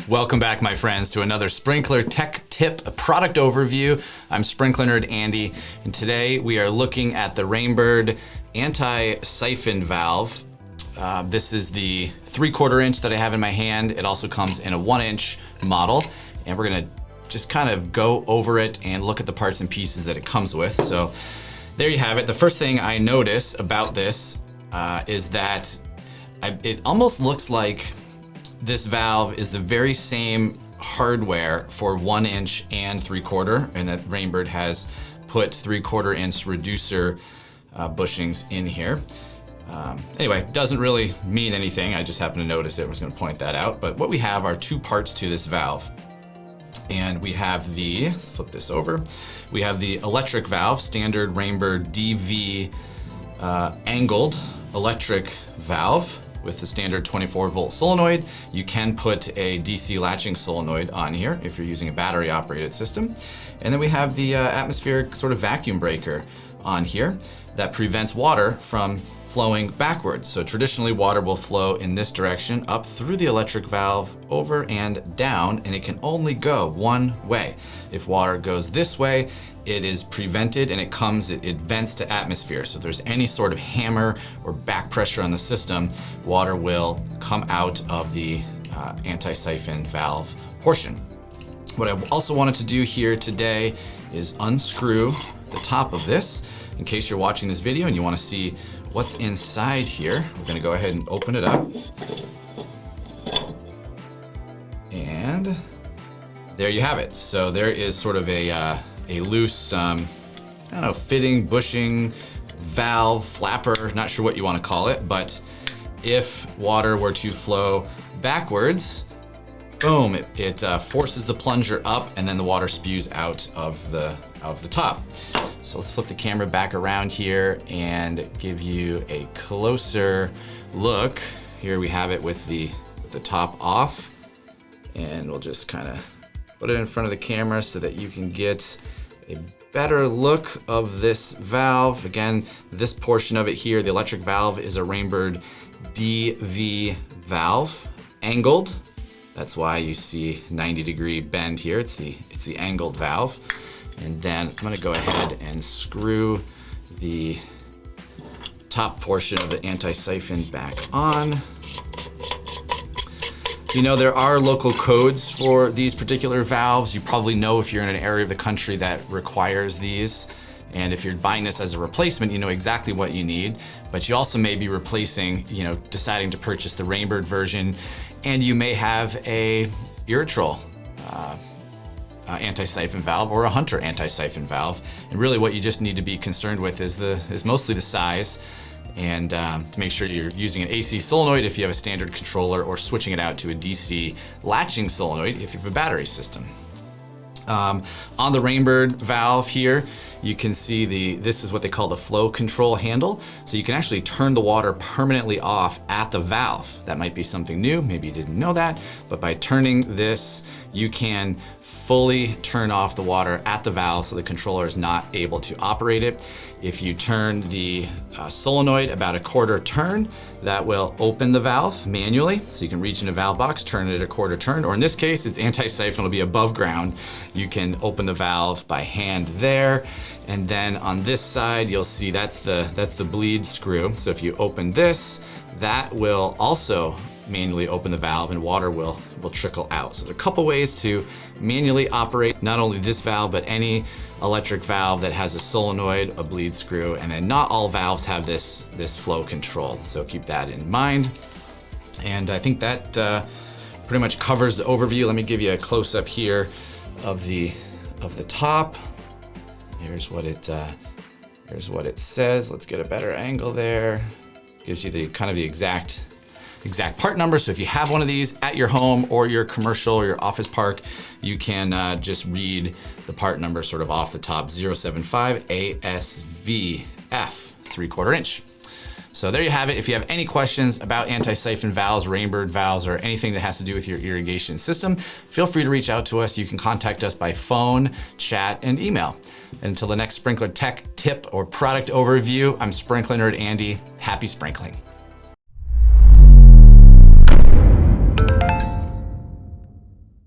Welcome back, my friends, to another sprinkler tech tip product overview. I'm Sprinkler Nerd Andy, and today we are looking at the Rain Bird Anti-Siphon valve. This is the 3/4 inch that I have in my hand. It also comes in a 1-inch model, and we're gonna just kind of go over it and look at the parts and pieces that it comes with. So there you have it. The first thing I notice about this is that it almost looks like this valve is the very same hardware for 1-inch and 3/4, and that Rain Bird has put 3/4 inch reducer bushings in here. Anyway, doesn't really mean anything. I just happened to notice it. I was going to point that out. But what we have are two parts to this valve. And we have let's flip this over. We have the electric valve, standard Rain Bird DV angled electric valve with the standard 24-volt solenoid. You can put a DC latching solenoid on here if you're using a battery operated system. And then we have the atmospheric sort of vacuum breaker on here that prevents water from flowing backwards. So traditionally water will flow in this direction up through the electric valve, over and down, and it can only go one way. If water goes this way, it is prevented and it vents to atmosphere. So if there's any sort of hammer or back pressure on the system, water will come out of the anti-siphon valve portion. What I also wanted to do here today is unscrew the top of this. In case you're watching this video and you want to see what's inside here, we're going to go ahead and open it up. And there you have it. So there is sort of a loose, I don't know, fitting, bushing, valve, flapper, not sure what you want to call it, but if water were to flow backwards, boom, it forces the plunger up and then the water spews out of the top. So let's flip the camera back around here and give you a closer look. Here we have it with the top off, and we'll just kind of put it in front of the camera so that you can get a better look of this valve. Again, this portion of it here, the electric valve, is a Rain Bird DV valve, angled. That's why you see 90-degree bend here. It's the angled valve. And then I'm gonna go ahead and screw the top portion of the anti-siphon back on. You know, there are local codes for these particular valves. You probably know if you're in an area of the country that requires these. And if you're buying this as a replacement, you know exactly what you need. But you also may be replacing, deciding to purchase the Rain Bird version, and you may have a Irritrol anti-siphon valve or a Hunter anti-siphon valve. And really what you just need to be concerned with is mostly the size, and to make sure you're using an AC solenoid if you have a standard controller, or switching it out to a DC latching solenoid if you have a battery system. On the Rain Bird valve here, you can see this is what they call the flow control handle. So you can actually turn the water permanently off at the valve. That might be something new, maybe you didn't know that, but by turning this, you can fully turn off the water at the valve so the controller is not able to operate it. If you turn the solenoid about a 1/4 turn, that will open the valve manually. So you can reach in a valve box, turn it a 1/4 turn, or in this case, it's anti-siphon, will be above ground. You can open the valve by hand there. And then on this side, you'll see that's the bleed screw. So if you open this, that will also manually open the valve and water will trickle out. So there are a couple ways to manually operate not only this valve, but any electric valve that has a solenoid, a bleed screw, and then not all valves have this flow control. So keep that in mind. And I think that pretty much covers the overview. Let me give you a close up here of the top. Here's what it says. Let's get a better angle there. Gives you the kind of the exact part number. So if you have one of these at your home or your commercial or your office park, you can just read the part number sort of off the top, 075 ASVF, 3/4 inch. So there you have it. If you have any questions about anti-siphon valves, Rain Bird valves, or anything that has to do with your irrigation system, feel free to reach out to us. You can contact us by phone, chat, and email. And until the next sprinkler tech tip or product overview, I'm Sprinkler Nerd Andy. Happy sprinkling.